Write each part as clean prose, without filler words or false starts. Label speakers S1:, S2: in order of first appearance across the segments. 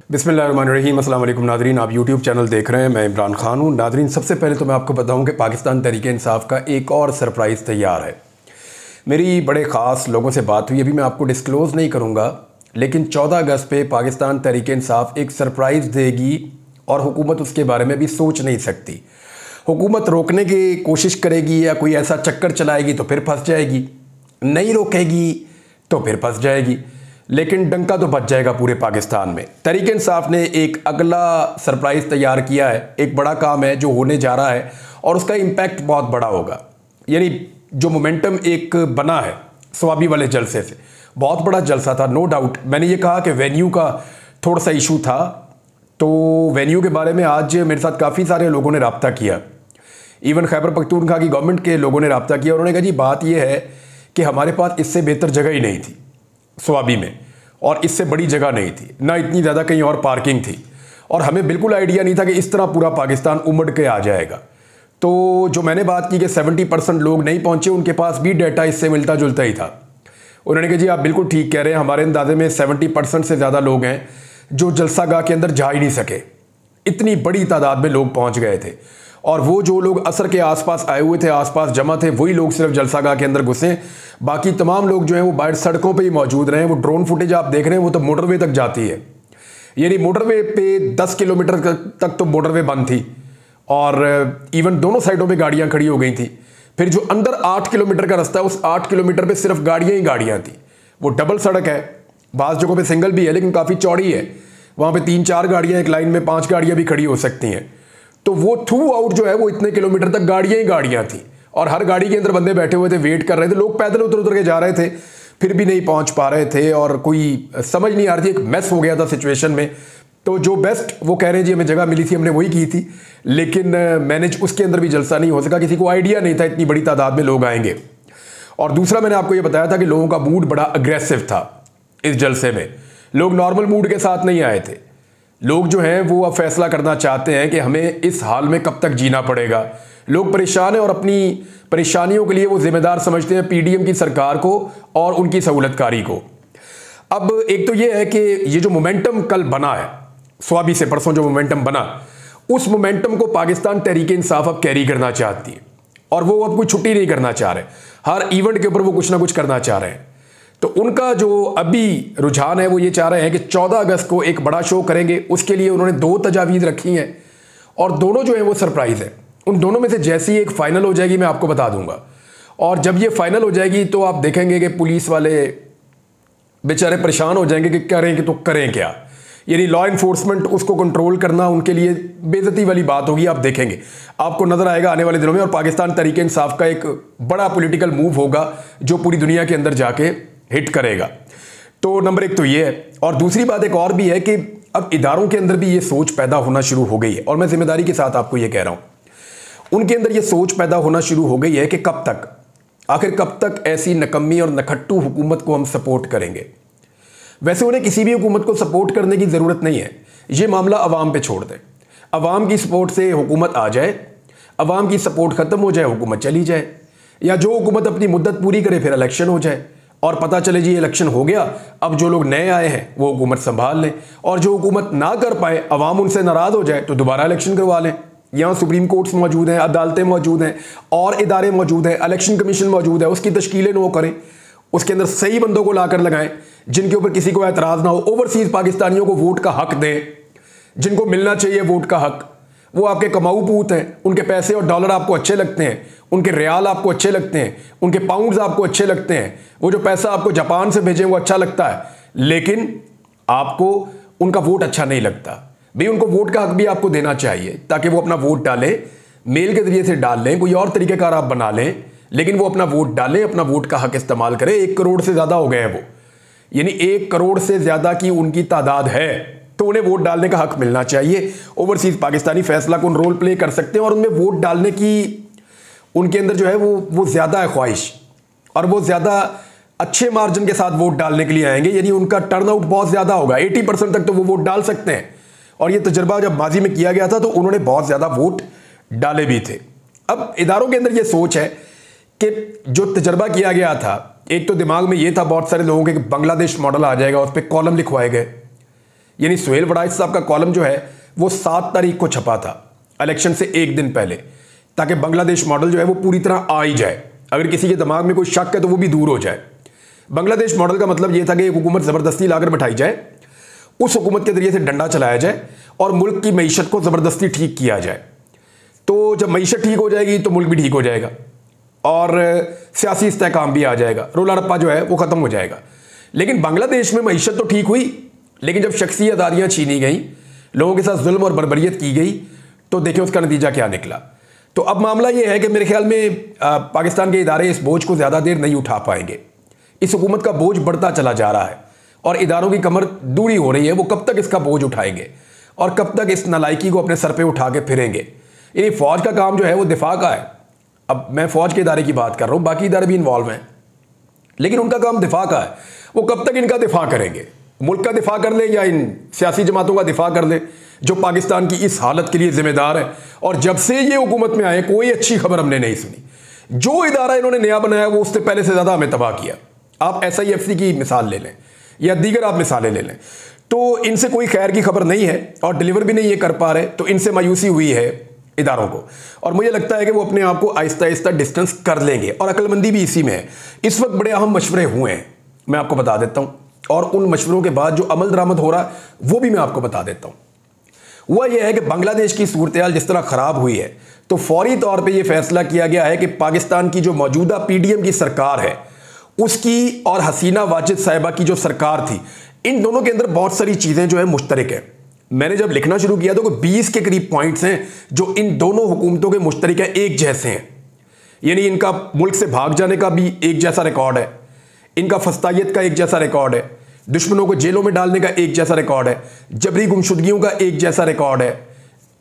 S1: बिस्मिल्लाहिर्रहमानिर्रहीम। अस्सलाम वालेकुम नादरीन, आप यूट्यूब चैनल देख रहे हैं। मैं इमरान खान हूँ। नादरीन, सबसे पहले तो मैं आपको बताऊँ कि पाकिस्तान तहरीक-ए-इंसाफ का एक और सरप्राइज़ तैयार है। मेरी बड़े ख़ास लोगों से बात हुई, अभी मैं आपको डिस्क्लोज़ नहीं करूँगा, लेकिन 14 अगस्त पे पाकिस्तान तहरीक-ए-इंसाफ एक सरप्राइज़ देगी और हुकूमत उसके बारे में भी सोच नहीं सकती। हुकूमत रोकने की कोशिश करेगी या कोई ऐसा चक्कर चलाएगी तो फिर फंस जाएगी, नहीं रोकेगी तो फिर फंस जाएगी, लेकिन डंका तो बच जाएगा पूरे पाकिस्तान में। तहरीक-ए-इंसाफ ने एक अगला सरप्राइज़ तैयार किया है, एक बड़ा काम है जो होने जा रहा है और उसका इम्पैक्ट बहुत बड़ा होगा। यानी जो मोमेंटम एक बना है स्वाबी वाले जलसे से, बहुत बड़ा जलसा था, नो डाउट। मैंने ये कहा कि वेन्यू का थोड़ा सा इशू था, तो वेन्यू के बारे में आज मेरे साथ काफ़ी सारे लोगों ने रब्ता किया। इवन खैबर पख्तूनख्वा की गवर्नमेंट के लोगों ने रब्ता किया। उन्होंने कहा जी बात यह है कि हमारे पास इससे बेहतर जगह ही नहीं थी स्वाबी में, और इससे बड़ी जगह नहीं थी, ना इतनी ज़्यादा कहीं और पार्किंग थी, और हमें बिल्कुल आइडिया नहीं था कि इस तरह पूरा पाकिस्तान उमड़ के आ जाएगा। तो जो मैंने बात की कि 70% लोग नहीं पहुँचे, उनके पास भी डाटा इससे मिलता जुलता ही था। उन्होंने कहा जी आप बिल्कुल ठीक कह रहे हैं, हमारे अंदाजे में 70% से ज़्यादा लोग हैं जो जलसागाह के अंदर जा ही नहीं सके। इतनी बड़ी तादाद में लोग पहुँच गए थे, और वो जो लोग असर के आसपास आए हुए थे, आसपास जमा थे, वही लोग सिर्फ जलसागाह के अंदर घुसे। बाकी तमाम लोग जो हैं वो बाहर सड़कों पे ही मौजूद रहे। वो ड्रोन फुटेज आप देख रहे हैं, वो तो मोटरवे तक जाती है। यानी मोटरवे पे 10 किलोमीटर तक तो मोटरवे बंद थी, और इवन दोनों साइडों पे गाड़ियां खड़ी हो गई थी। फिर जो अंदर 8 किलोमीटर का रास्ता है, उस 8 किलोमीटर पे सिर्फ गाड़ियां ही गाड़ियां थी। वो डबल सड़क है, बाज़ जगहों पे सिंगल भी है, लेकिन काफ़ी चौड़ी है। वहाँ पे 3-4 गाड़ियाँ एक लाइन में, 5 गाड़ियाँ भी खड़ी हो सकती हैं। तो वो थ्रू आउट जो है वो इतने किलोमीटर तक गाड़ियां ही गाड़ियां थी, और हर गाड़ी के अंदर बंदे बैठे हुए थे, वेट कर रहे थे। लोग पैदल उतर उतर के जा रहे थे, फिर भी नहीं पहुंच पा रहे थे, और कोई समझ नहीं आ रही थी, एक मैस हो गया था सिचुएशन में। तो जो बेस्ट वो कह रहे हैं जी हमें जगह मिली थी, हमने वही की थी, लेकिन मैनेज उसके अंदर भी जलसा नहीं हो सका। किसी को आइडिया नहीं था इतनी बड़ी तादाद में लोग आएंगे। और दूसरा मैंने आपको ये बताया था कि लोगों का मूड बड़ा अग्रेसिव था इस जलसे में। लोग नॉर्मल मूड के साथ नहीं आए थे। लोग जो हैं वो अब फैसला करना चाहते हैं कि हमें इस हाल में कब तक जीना पड़ेगा। लोग परेशान हैं और अपनी परेशानियों के लिए वो जिम्मेदार समझते हैं पीडीएम की सरकार को और उनकी सहूलतकारी को। अब एक तो ये है कि ये जो मोमेंटम कल बना है स्वाबी से, परसों जो मोमेंटम बना, उस मोमेंटम को पाकिस्तान तहरीक-ए-इंसाफ अब कैरी करना चाहती है, और वो अब कोई छुट्टी नहीं करना चाह रहे। हर इवेंट के ऊपर वो कुछ ना कुछ करना चाह रहे हैं। तो उनका जो अभी रुझान है वो ये चाह रहे हैं कि 14 अगस्त को एक बड़ा शो करेंगे। उसके लिए उन्होंने 2 तजावीज़ रखी हैं, और दोनों जो है वो सरप्राइज़ है। उन दोनों में से जैसी एक फाइनल हो जाएगी मैं आपको बता दूंगा, और जब ये फाइनल हो जाएगी तो आप देखेंगे कि पुलिस वाले बेचारे परेशान हो जाएंगे कि करें तो करें क्या। यानी लॉ इन्फोर्समेंट उसको कंट्रोल करना उनके लिए बेइज्जती वाली बात होगी। आप देखेंगे, आपको नजर आएगा आने वाले दिनों में, और पाकिस्तान तहरीक-ए-इंसाफ का एक बड़ा पॉलिटिकल मूव होगा जो पूरी दुनिया के अंदर जाके हिट करेगा। तो नंबर 1 तो ये है, और दूसरी बात एक और भी है कि अब इदारों के अंदर भी ये सोच पैदा होना शुरू हो गई है, और मैं जिम्मेदारी के साथ आपको ये कह रहा हूं, उनके अंदर ये सोच पैदा होना शुरू हो गई है कि कब तक, आखिर कब तक ऐसी नकम्मी और नखट्टू हुकूमत को हम सपोर्ट करेंगे। वैसे उन्हें किसी भी हुकूमत को सपोर्ट करने की ज़रूरत नहीं है, ये मामला अवाम पे छोड़ दें। अवाम की सपोर्ट से हुकूमत आ जाए, अवाम की सपोर्ट ख़त्म हो जाए, हुकूमत चली जाए, या जो हुकूमत अपनी मुद्दत पूरी करे फिर इलेक्शन हो जाए, और पता चले जी इलेक्शन हो गया, अब जो लोग नए आए हैं वो हुकूमत संभाल लें, और जो हुकूमत ना कर पाए, अवाम उनसे नाराज़ हो जाए तो दोबारा इलेक्शन करवा लें। यहाँ सुप्रीम कोर्ट्स मौजूद हैं, अदालतें मौजूद हैं, और इदारे मौजूद हैं, इलेक्शन कमीशन मौजूद है, उसकी तश्कीलें वो करें, उसके अंदर सही बंदों को लाकर लगाएं जिनके ऊपर किसी को एतराज़ ना हो। ओवरसीज़ पाकिस्तानियों को वोट का हक दें, जिनको मिलना चाहिए वोट का हक। वो आपके कमाऊ पूत हैं, उनके पैसे और डॉलर आपको अच्छे लगते हैं, उनके रियाल आपको अच्छे लगते हैं, उनके पाउंड्स आपको अच्छे लगते हैं, वो जो पैसा आपको जापान से भेजें वो अच्छा लगता है, लेकिन आपको उनका वोट अच्छा नहीं लगता। भाई उनको वोट का हक भी आपको देना चाहिए ताकि वो अपना वोट डालें, मेल के जरिए से डाल लें, कोई और तरीक़ेकार आप बना लें, लेकिन वो अपना वोट डालें, अपना वोट का हक इस्तेमाल करें। 1 करोड़ से ज़्यादा हो गए हैं वो, यानी 1 करोड़ से ज़्यादा की उनकी तादाद है, तो उन्हें वोट डालने का हक मिलना चाहिए। ओवरसीज़ पाकिस्तानी फैसला कौन रोल प्ले कर सकते हैं, और उनमें वोट डालने की उनके अंदर जो है वो ज़्यादा है ख्वाहिश, और वो ज़्यादा अच्छे मार्जिन के साथ वोट डालने के लिए आएंगे। यानी उनका टर्नआउट बहुत ज़्यादा होगा, 80% तक तो वो वोट डाल सकते हैं, और ये तजर्बा जब माजी में किया गया था तो उन्होंने बहुत ज़्यादा वोट डाले भी थे। अब इदारों के अंदर ये सोच है कि जो तजर्बा किया गया था, एक तो दिमाग में ये था बहुत सारे लोगों के कि बांग्लादेश मॉडल आ जाएगा, उस पर कॉलम लिखवाए गए यानी सुहेल वड़ाइच साहब का कॉलम जो है वो 7 तारीख को छपा था, इलेक्शन से एक दिन पहले, ताकि बांग्लादेश मॉडल जो है वो पूरी तरह आ ही जाए। अगर किसी के दिमाग में कोई शक है तो वो भी दूर हो जाए। बांग्लादेश मॉडल का मतलब ये था कि एक हुकूमत ज़बरदस्ती लाकर बैठाई जाए, उस हुकूमत के जरिए से डंडा चलाया जाए और मुल्क की मईशत को ज़बरदस्ती ठीक किया जाए। तो जब मईशत ठीक हो जाएगी तो मुल्क भी ठीक हो जाएगा और सियासी इस्तेहकाम भी आ जाएगा, रोला रप्पा जो है वो ख़त्म हो जाएगा। लेकिन बांग्लादेश में मईशत तो ठीक हुई, लेकिन जब शख्सी आज़ादियाँ छीनी गई, लोगों के साथ जुल्म और बर्बरियत की गई, तो देखें उसका नतीजा क्या निकला। तो अब मामला ये है कि मेरे ख्याल में पाकिस्तान के इदारे इस बोझ को ज़्यादा देर नहीं उठा पाएंगे। इस हुकूमत का बोझ बढ़ता चला जा रहा है और इदारों की कमर दूरी हो रही है। वो कब तक इसका बोझ उठाएंगे और कब तक इस नालायकी को अपने सर पे उठा के फिरेंगे। यानी फ़ौज का काम जो है वो दिफा का है। अब मैं फ़ौज के इदारे की बात कर रहा हूँ, बाकी इदारे भी इन्वॉल्व हैं, लेकिन उनका काम दिफा का है। वो कब तक इनका दिफा करेंगे? मुल्क का दिफा कर ले या इन सियासी जमातों का दिफा कर ले जो पाकिस्तान की इस हालत के लिए जिम्मेदार है। और जब से ये हुकूमत में आए कोई अच्छी खबर हमने नहीं सुनी। जो इदारा इन्होंने नया बनाया वो उससे पहले से ज़्यादा हमें तबाह किया। आप SIFC की मिसाल ले लें या दीगर आप मिसालें ले लें, तो इनसे कोई खैर की खबर नहीं है और डिलीवर भी नहीं ये कर पा रहे, तो इनसे मायूसी हुई है इदारों को। और मुझे लगता है कि वो अपने आप को आहिस्ता आहिस्ता डिस्टेंस कर लेंगे और अक्लमंदी भी इसी में है। इस वक्त बड़े अहम मशवरे हुए हैं, मैं आपको बता देता हूँ, और उन मशवरों के बाद जो अमल दरामद हो रहा वो भी मैं आपको बता देता हूँ। हुआ यह है कि बांग्लादेश की सूरत जिस तरह ख़राब हुई है, तो फौरी तौर पर यह फैसला किया गया है कि पाकिस्तान की जो मौजूदा PDM की सरकार है उसकी और हसीना वाजिद साहिबा की जो सरकार थी, इन दोनों के अंदर बहुत सारी चीज़ें जो है मुश्तरक है। मैंने जब लिखना शुरू किया तो 20 के करीब पॉइंट्स हैं जो इन दोनों हुकूमतों के मुश्तरक है, एक जैसे हैं। यानी इनका मुल्क से भाग जाने का भी एक जैसा रिकॉर्ड है, इनका फस्तायत का एक जैसा रिकॉर्ड है, दुश्मनों को जेलों में डालने का एक जैसा रिकॉर्ड है, जबरी गुमशुदगियों का एक जैसा रिकॉर्ड है,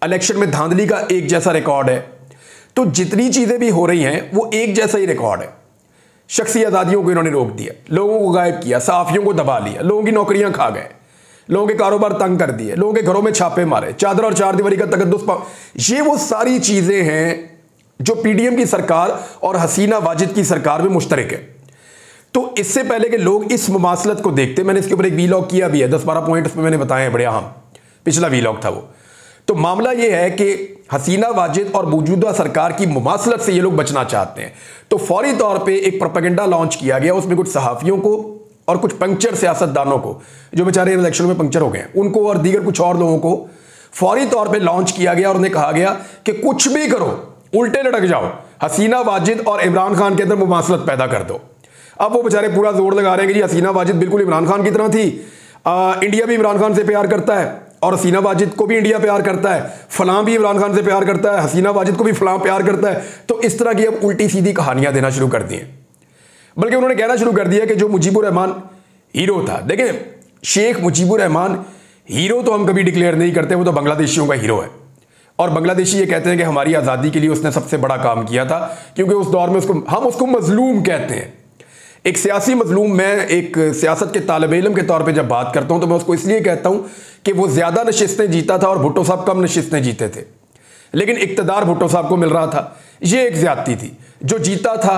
S1: इलेक्शन में धांधली का एक जैसा रिकॉर्ड है। तो जितनी चीज़ें भी हो रही हैं वो एक जैसा ही रिकॉर्ड है। शख्सी आज़ादियों को इन्होंने रोक दिया, लोगों को गायब किया, सहाफ़ियों को दबा लिया, लोगों की नौकरियां खा गए, लोगों के कारोबार तंग कर दिए, लोगों के घरों में छापे मारे, चादर और चार दीवारी का तकद्दुस। ये वो सारी चीज़ें हैं जो PDM की सरकार और हसीना वाजिद की सरकार में मुश्तरक है। तो इससे पहले कि लोग इस मुमासलत को देखते, मैंने इसके ऊपर एक वीलॉग किया भी है, 10-12 पॉइंट उसमें मैंने बताए हैं, बड़े अहम, पिछला वीलॉग था वो। तो मामला ये है कि हसीना वाजिद और मौजूदा सरकार की मुमासलत से ये लोग बचना चाहते हैं। तो फौरी तौर पे एक प्रोपेगेंडा लॉन्च किया गया, उसमें कुछ सहाफ़ियों को और कुछ पंक्चर सियासतदानों को जो बेचारे इलेक्शन में पंक्चर हो गए हैं उनको और दीगर कुछ और लोगों को फौरी तौर पे लॉन्च किया गया और उन्हें कहा गया कि कुछ भी करो, उल्टे लटक जाओ, हसीना वाजिद और इमरान खान के अंदर मुमासलत पैदा कर दो। अब वो बेचारे पूरा जोर लगा रहे हैं कि जी हसीना वाजिद बिल्कुल इमरान खान की तरह थी, इंडिया भी इमरान खान से प्यार करता है और हसीना वाजिद को भी इंडिया प्यार करता है, फलां भी इमरान खान से प्यार करता है, हसीना वाजिद को भी फलां प्यार करता है। तो इस तरह की अब उल्टी सीधी कहानियां देना शुरू कर दी हैं। बल्कि उन्होंने कहना शुरू कर दिया कि जो मुजीबुर रहमान हीरो था, देखें शेख मुजीबुर रहमान हीरो तो हम कभी डिक्लेयर नहीं करते, वो तो बांग्लादेशियों का हीरो है। और बांग्लादेशी ये कहते हैं कि हमारी आज़ादी के लिए उसने सबसे बड़ा काम किया था, क्योंकि उस दौर में हम उसको मजलूम कहते हैं, एक सियासी मजलूम। मैं एक सियासत के तालिब इल्म के तौर पे जब बात करता हूं तो मैं उसको इसलिए कहता हूं कि वो ज़्यादा नशिस्तें जीता था और भुट्टो साहब कम नशिस्तें जीते थे, लेकिन इक़्तिदार भुट्टो साहब को मिल रहा था। ये एक ज़्यादती थी। जो जीता था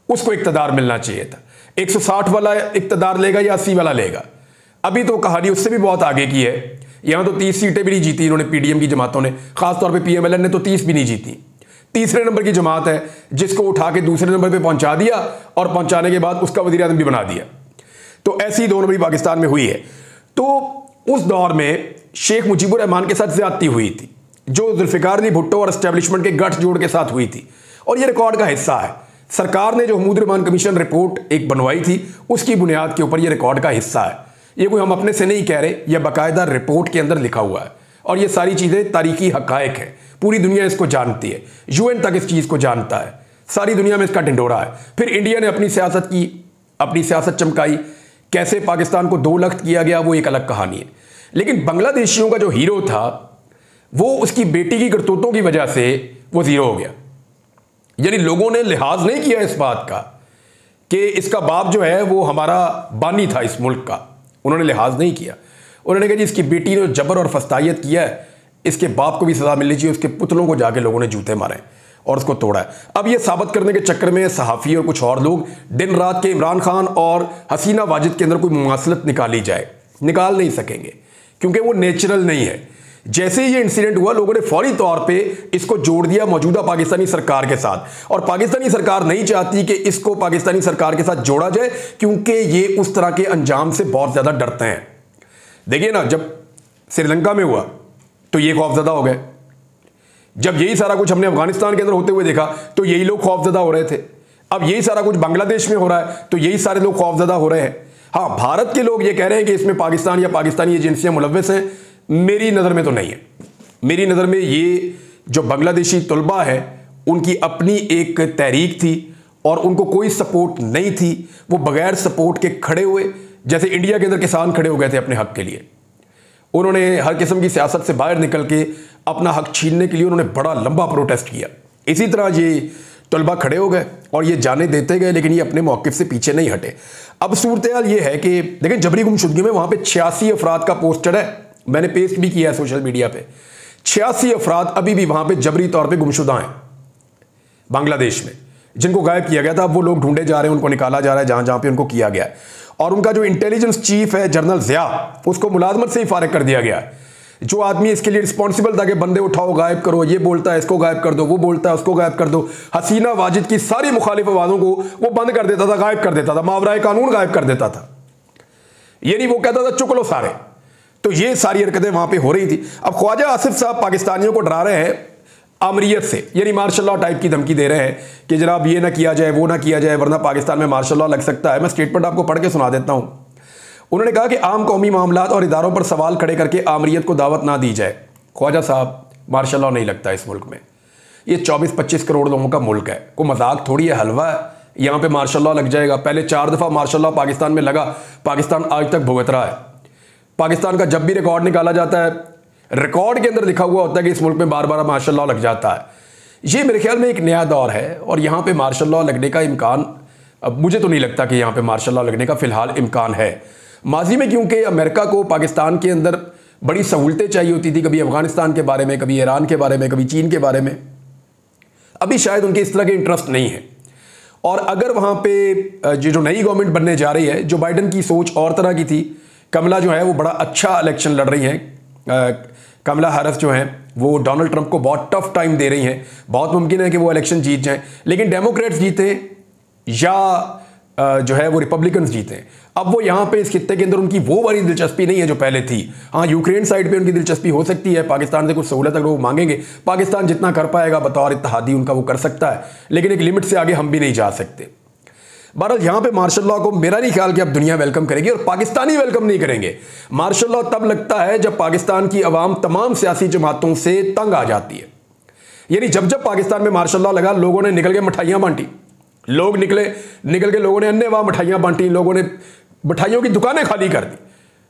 S1: उसको इक़्तिदार मिलना चाहिए था। 160 वाला इक़्तिदार लेगा या 80 वाला लेगा? अभी तो कहानी उससे भी बहुत आगे की है। यहाँ तो 30 सीटें भी नहीं जीती इन्होंने, PDM की जमातों ने, खासतौर पर PMLN ने तो 30 भी नहीं जीती। तीसरे नंबर की जमात है जिसको उठा के दूसरे नंबर पे पहुंचा दिया और पहुंचाने के बाद उसका वज़ीर आज़म भी बना दिया। तो ऐसी 2 नंबरी पाकिस्तान में हुई है। तो उस दौर में शेख मुजीबुर रहमान के साथ ज्यादती हुई थी, जो जुल्फ़िकार अली भुट्टो और एस्टेब्लिशमेंट के गठजोड़ के साथ हुई थी, और ये रिकॉर्ड का हिस्सा है। सरकार ने जो महमूद रहमान कमीशन रिपोर्ट एक बनवाई थी उसकी बुनियाद के ऊपर ये रिकॉर्ड का हिस्सा है। ये कोई हम अपने से नहीं कह रहे, यह बाकायदा रिपोर्ट के अंदर लिखा हुआ है और ये सारी चीज़ें तारीखी हक़ाइक़ हैं। पूरी दुनिया इसको जानती है, UN तक इस चीज़ को जानता है, सारी दुनिया में इसका ढिंडोरा है। फिर इंडिया ने अपनी सियासत की, अपनी सियासत चमकाई, कैसे पाकिस्तान को 2 लख्त किया गया वो एक अलग कहानी है। लेकिन बांग्लादेशियों का जो हीरो था वो उसकी बेटी की करतूतों की वजह से वो ज़ीरो हो गया। यानी लोगों ने लिहाज नहीं किया इस बात का कि इसका बाप जो है वो हमारा बानी था इस मुल्क का, उन्होंने लिहाज नहीं किया। उन्होंने कहा जी इसकी बेटी ने जबर और फस्तायत किया है, इसके बाप को भी सजा मिलनी चाहिए। उसके पुतलों को जाके लोगों ने जूते मारे और उसको तोड़ा है। अब ये साबित करने के चक्कर में सहाफ़ी और कुछ और लोग दिन रात के इमरान खान और हसीना वाजिद के अंदर कोई मुमासलत निकाली जाए, निकाल नहीं सकेंगे। क्योंकि वो नेचुरल नहीं है। जैसे ही ये इंसिडेंट हुआ, लोगों ने फौरी तौर पे इसको जोड़ दिया मौजूदा पाकिस्तानी सरकार के साथ, और पाकिस्तानी सरकार नहीं चाहती कि इसको पाकिस्तानी सरकार के साथ जोड़ा जाए, क्योंकि ये उस तरह के अंजाम से बहुत ज्यादा डरते हैं। देखिए ना, जब श्रीलंका में हुआ तो ये खौफजदा हो गए, जब यही सारा कुछ हमने अफगानिस्तान के अंदर होते हुए देखा तो यही लोग खौफजदा हो रहे थे, अब यही सारा कुछ बांग्लादेश में हो रहा है तो यही सारे लोग खौफजदा हो रहे हैं। हाँ, भारत के लोग ये कह रहे हैं कि इसमें पाकिस्तान या पाकिस्तानी एजेंसियां मुलव्वस हैं, मेरी नज़र में तो नहीं है। मेरी नज़र में ये जो बांग्लादेशी तलबा है उनकी अपनी एक तहरीक थी और उनको कोई सपोर्ट नहीं थी, वो बगैर सपोर्ट के खड़े हुए, जैसे इंडिया के अंदर किसान खड़े हो गए थे अपने हक के लिए। उन्होंने हर किस्म की सियासत से बाहर निकल के अपना हक छीनने के लिए उन्होंने बड़ा लंबा प्रोटेस्ट किया। इसी तरह ये तलबा खड़े हो गए और ये जाने देते गए, लेकिन ये अपने मौक़िफ़ से पीछे नहीं हटे। अब सूरत हाल ये है कि देखें, जबरी गुमशुदगी में वहाँ पे 86 अफराद का पोस्टर है, मैंने पेस्ट भी किया है सोशल मीडिया पे। 86 अफराद अभी भी वहाँ पे जबरी तौर पे गुमशुदा हैं बांग्लादेश में, जिनको गायब किया गया था। अब वो लोग ढूंढे जा रहे हैं, उनको निकाला जा रहा है जहाँ जहाँ पे उनको किया गया है। और उनका जो इंटेलिजेंस चीफ है जनरल ज़िया, उसको मुलाजमत से ही फारिग कर दिया गया है। जो आदमी इसके लिए रिस्पॉन्सिबल था कि बंदे उठाओ गायब करो, ये बोलता है इसको गायब कर दो, वो बोलता है उसको गायब कर दो, हसीना वाजिद की सारी मुखालिफ आवाज़ों को वो बंद कर देता था, गायब कर देता था, मावराए कानून गायब कर देता था। ये नहीं वो कहता था चुक लो सारे। तो ये सारी हरकतें वहां पे हो रही थी। अब ख्वाजा आसिफ साहब पाकिस्तानियों को डरा रहे हैं आमरीत से, यानी मार्शल लॉ टाइप की धमकी दे रहे हैं कि जनाब ये ना किया जाए, वो ना किया जाए, वरना पाकिस्तान में मार्शल लॉ लग सकता है। मैं स्टेटमेंट आपको पढ़ के सुना देता हूं। उन्होंने कहा कि आम कौमी मामलात और इदारों पर सवाल खड़े करके आमरीत को दावत ना दी जाए। ख्वाजा साहब, मार्शल लॉ नहीं लगता इस मुल्क में, ये 24-25 करोड़ लोगों का मुल्क है, कोई मजाक थोड़ी है, हलवा है। यहाँ पे मार्शल लॉ लग जाएगा। पहले 4 दफ़ा मार्शल लॉ पाकिस्तान में लगा, पाकिस्तान आज तक भुगत रहा है। पाकिस्तान का जब भी रिकॉर्ड निकाला जाता है, रिकॉर्ड के अंदर लिखा हुआ होता है कि इस मुल्क में बार बार मार्शल लॉ लग जाता है। ये मेरे ख्याल में एक नया दौर है और यहाँ पे मार्शल लॉ लगने का इम्कान, अब मुझे तो नहीं लगता कि यहाँ पे मार्शल लॉ लगने का फिलहाल इम्कान है। माजी में क्योंकि अमेरिका को पाकिस्तान के अंदर बड़ी सहूलतें चाहिए होती थी, कभी अफगानिस्तान के बारे में, कभी ईरान के बारे में, कभी चीन के बारे में, अभी शायद उनके इस तरह के इंटरेस्ट नहीं है। और अगर वहाँ पे जो नई गवर्नमेंट बनने जा रही है, जो बाइडन की सोच और तरह की थी, कमला जो है वो बड़ा अच्छा इलेक्शन लड़ रही हैं, कमला हैरिस जो हैं वो डोनाल्ड ट्रंप को बहुत टफ टाइम दे रही हैं। बहुत मुमकिन है कि वो इलेक्शन जीत जाएं, लेकिन डेमोक्रेट्स जीते या जो है वो रिपब्लिकन्स जीते। अब वो यहाँ पे इस खित्ते के अंदर उनकी वो वाली दिलचस्पी नहीं है जो पहले थी। हाँ, यूक्रेन साइड पे उनकी दिलचस्पी हो सकती है, पाकिस्तान से कुछ सहूलत अगर वो मांगेंगे, पाकिस्तान जितना कर पाएगा बतौर इत्तेहादी उनका वो कर सकता है, लेकिन एक लिमिट से आगे हम भी नहीं जा सकते। बहरहाल यहाँ पे मार्शल लॉ को मेरा नहीं ख्याल कि अब दुनिया वेलकम करेगी और पाकिस्तानी वेलकम नहीं करेंगे। मार्शल लॉ तब लगता है जब पाकिस्तान की अवाम तमाम सियासी जमातों से तंग आ जाती है। यानी जब जब पाकिस्तान में मार्शल लॉ लगा, लोगों ने निकल के मिठाइयाँ बांटी, लोग निकल के लोगों ने अन्य मिठाइयाँ बांटी, लोगों ने मिठाइयों की दुकानें खाली कर दी।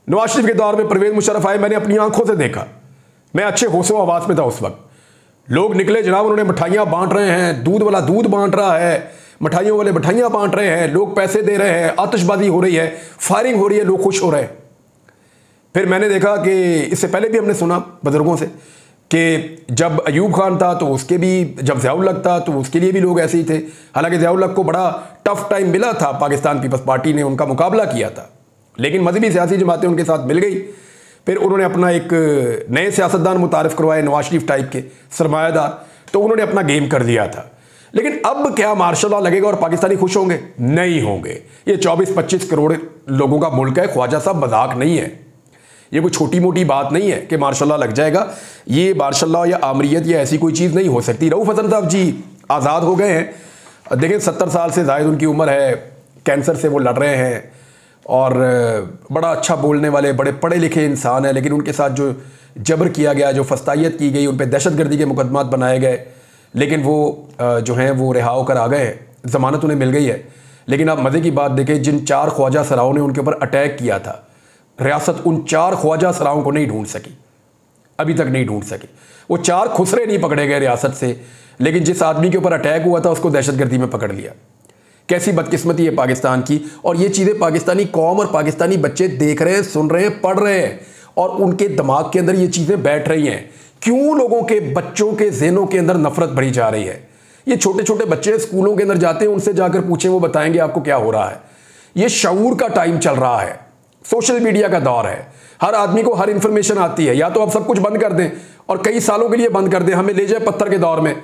S1: नवाज शरीफ के दौर में परवेज मुशर्रफ आए, मैंने अपनी आंखों से देखा, मैं अच्छे होशो आवाज में था उस वक्त। लोग निकले जनाब, उन्होंने मिठाइयाँ बांट रहे हैं, दूध वाला दूध बांट रहा है, मिठाइयों वाले मिठाइयाँ बांट रहे हैं, लोग पैसे दे रहे हैं, आतिशबाजी हो रही है, फायरिंग हो रही है, लोग खुश हो रहे हैं। फिर मैंने देखा कि इससे पहले भी हमने सुना बुजुर्गों से कि जब अयूब खान था तो उसके भी, जब ज़िया-उल हक था तो उसके लिए भी लोग ऐसे ही थे। हालांकि ज़िया-उल हक को बड़ा टफ टाइम मिला था, पाकिस्तान पीपल्स पार्टी ने उनका मुकाबला किया था, लेकिन मजहबी सियासी जमातें उनके साथ मिल गई। फिर उन्होंने अपना एक नए सियासतदान मुतारिफ करवाए, नवाज शरीफ टाइप के सरमायादार, तो उन्होंने अपना गेम कर दिया था। लेकिन अब क्या मार्शल लॉ लगेगा और पाकिस्तानी खुश होंगे? नहीं होंगे। ये 24-25 करोड़ लोगों का मुल्क है, ख्वाजा साहब मजाक नहीं है, ये कोई छोटी मोटी बात नहीं है कि मार्शल लॉ लग जाएगा। ये मार्शल लॉ या आमरीत या ऐसी कोई चीज़ नहीं हो सकती। रऊफ हसन साहब जी आज़ाद हो गए हैं, देखें 70 साल से ज़ायद उनकी उम्र है, कैंसर से वो लड़ रहे हैं और बड़ा अच्छा बोलने वाले, बड़े पढ़े लिखे इंसान है, लेकिन उनके साथ जो जबर किया गया, जो फस्तायत की गई, उन पर दहशतगर्दी के मुकदमात बनाए गए, लेकिन वो जो हैं वो रिहा होकर आ गए हैं, ज़मानत उन्हें मिल गई है। लेकिन आप मज़े की बात देखें, जिन 4 ख्वाजा सराओं ने उनके ऊपर अटैक किया था, रियासत उन 4 ख्वाजा सराओं को नहीं ढूंढ सकी, अभी तक नहीं ढूंढ सकी। वो 4 खुसरे नहीं पकड़े गए रियासत से, लेकिन जिस आदमी के ऊपर अटैक हुआ था उसको दहशतगर्दी में पकड़ लिया। कैसी बदकिस्मती है पाकिस्तान की। और ये चीज़ें पाकिस्तानी कौम और पाकिस्तानी बच्चे देख रहे हैं, सुन रहे हैं, पढ़ रहे हैं और उनके दिमाग के अंदर ये चीज़ें बैठ रही हैं। क्यों लोगों के, बच्चों के ज़हनों के अंदर नफरत भरी जा रही है। ये छोटे छोटे बच्चे स्कूलों के अंदर जाते हैं, उनसे जाकर पूछें, वो बताएंगे आपको क्या हो रहा है। ये शऊर का टाइम चल रहा है, सोशल मीडिया का दौर है। हर आदमी को हर इंफॉर्मेशन आती है। या तो आप सब कुछ बंद कर दें और कई सालों के लिए बंद कर दें, हमें ले जाए पत्थर के दौर में,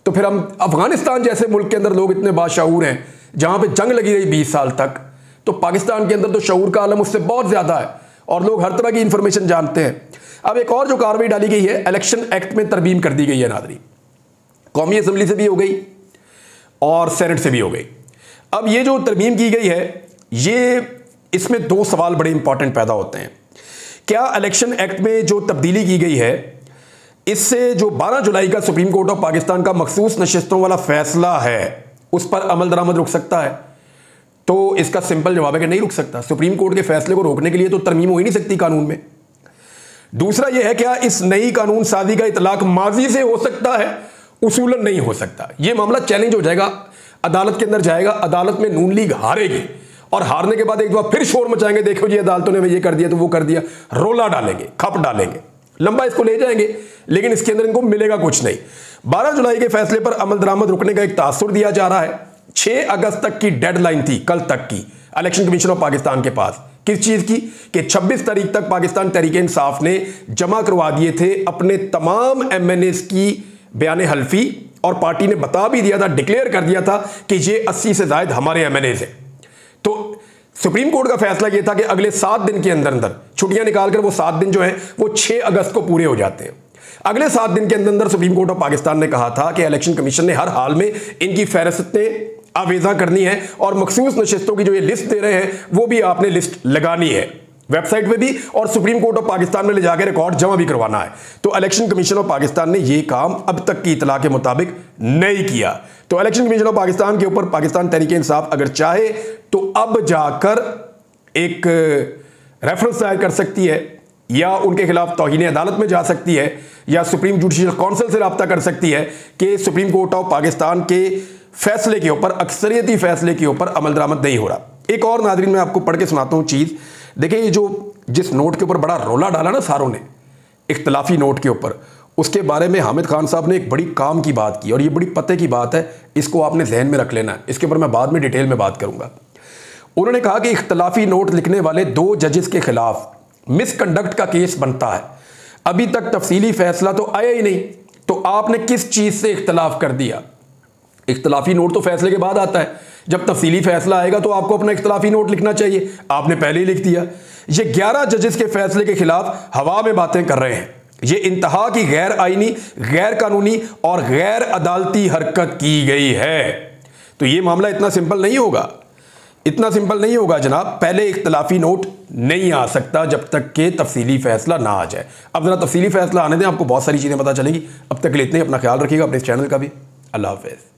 S1: तो फिर हम अफगानिस्तान जैसे मुल्क के अंदर लोग इतने बाशऊर हैं जहां पे जंग लगी रही 20 साल तक, तो पाकिस्तान के अंदर तो शऊर का आलम उससे बहुत ज्यादा है और लोग हर तरह की इंफॉर्मेशन जानते हैं। अब एक और जो कार्रवाई डाली गई है, इलेक्शन एक्ट में तरमीम कर दी गई है नादरी, कौमी असम्बली से भी हो गई और सेनेट से भी हो गई। अब ये जो तरमीम की गई है, ये इसमें दो सवाल बड़े इंपॉर्टेंट पैदा होते हैं। क्या इलेक्शन एक्ट में जो तब्दीली की गई है, इससे जो 12 जुलाई का सुप्रीम कोर्ट ऑफ पाकिस्तान का मखसूस नशिस्तों वाला फैसला है, उस पर अमल दरामद रुक सकता है? तो इसका सिंपल जवाब है कि नहीं रुक सकता। सुप्रीम कोर्ट के फैसले को रोकने के लिए तो तरमीम हो ही नहीं सकती कानून में। दूसरा यह है, क्या इस नई कानून साजी का इतलाक माजी से हो सकता है? उसूलन नहीं हो सकता। यह मामला चैलेंज हो जाएगा, अदालत के अंदर जाएगा, अदालत में नून लीग हारेगी और हारने के बाद एक बार फिर शोर मचाएंगे, देखो जी अदालतों ने ये कर दिया तो वो कर दिया, रोला डालेंगे, खप डालेंगे, लंबा इसको ले जाएंगे, लेकिन इसके अंदर इनको मिलेगा कुछ नहीं। 12 जुलाई के फैसले पर अमल दरामद रुकने का एक तासुर दिया जा रहा है। 6 अगस्त तक की डेडलाइन थी, कल तक की, इलेक्शन कमीशन ऑफ पाकिस्तान के पास। किस चीज की? कि 26 तारीख तक पाकिस्तान तहरीक इंसाफ ने जमा करवा दिए थे अपने तमाम MNAs की बयान हल्फी, और पार्टी ने बता भी दिया था, डिक्लेयर कर दिया था कि ये 80 से ज्यादा हमारे MNAs हैं। तो सुप्रीम कोर्ट का फैसला यह था कि अगले 7 दिन के अंदर अंदर छुट्टियां निकालकर वो 7 दिन जो है वो 6 अगस्त को पूरे हो जाते हैं। अगले 7 दिन के अंदर अंदर सुप्रीम कोर्ट ऑफ पाकिस्तान ने कहा था कि इलेक्शन कमीशन ने हर हाल में इनकी फहरिस्तें आवेजा करनी है और मखसूस नशिस्तों की जो ये लिस्ट दे रहे हैं वो भी आपने लिस्ट लगानी है वेबसाइट पे भी, और सुप्रीम कोर्ट ऑफ पाकिस्तान में ले जाकर रिकॉर्ड जमा भी करवाना है। तो इलेक्शन कमीशन ऑफ पाकिस्तान ने ये काम अब तक की इतला के मुताबिक नहीं किया। तो इलेक्शन कमीशन ऑफ पाकिस्तान के ऊपर पाकिस्तान तहरीक इंसाफ अगर चाहे तो अब जाकर एक रेफरेंस दायर कर सकती है, या उनके खिलाफ तौहीन अदालत में जा सकती है, या सुप्रीम जुडिशियल काउंसिल से रब्ता कर सकती है कि सुप्रीम कोर्ट ऑफ पाकिस्तान के फैसले के ऊपर, अक्सरियती फैसले के ऊपर अमल दरामद नहीं हो रहा। एक और नाज़रीन मैं आपको पढ़ के सुनाता हूं चीज़। देखिए, ये जो जिस नोट के ऊपर बड़ा रोला डाला ना सारों ने, इख्तलाफी नोट के ऊपर, उसके बारे में हामिद खान साहब ने एक बड़ी काम की बात की, और ये बड़ी पते की बात है, इसको आपने जहन में रख लेना है। इसके ऊपर मैं बाद में डिटेल में बात करूंगा। उन्होंने कहा कि इख्तलाफी नोट लिखने वाले 2 जजेस के खिलाफ मिसकंडक्ट का केस बनता है। अभी तक तफसीली फैसला तो आया ही नहीं, तो आपने किस चीज से इख्तलाफ कर दिया? इख्तलाफी नोट तो फैसले के बाद आता है, जब तफसीली फैसला आएगा तो आपको अपना इख्तलाफी नोट लिखना चाहिए, आपने पहले ही लिख दिया। ये 11 जजेस के फैसले के खिलाफ हवा में बातें कर रहे हैं। ये इंतहा की गैर आईनी, गैर कानूनी और गैर अदालती हरकत की गई है। तो ये मामला इतना सिंपल नहीं होगा, इतना सिंपल नहीं होगा जनाब। पहले इख्तलाफी नोट नहीं आ सकता जब तक के तफसीली फैसला ना आ जाए। अब जरा तफसीली फैसला आने दें, आपको बहुत सारी चीजें पता चलेगी। अब तक के लिए इतने, अपना ख्याल रखिएगा, अपने इस चैनल का भी। अल्लाह हाफिज़।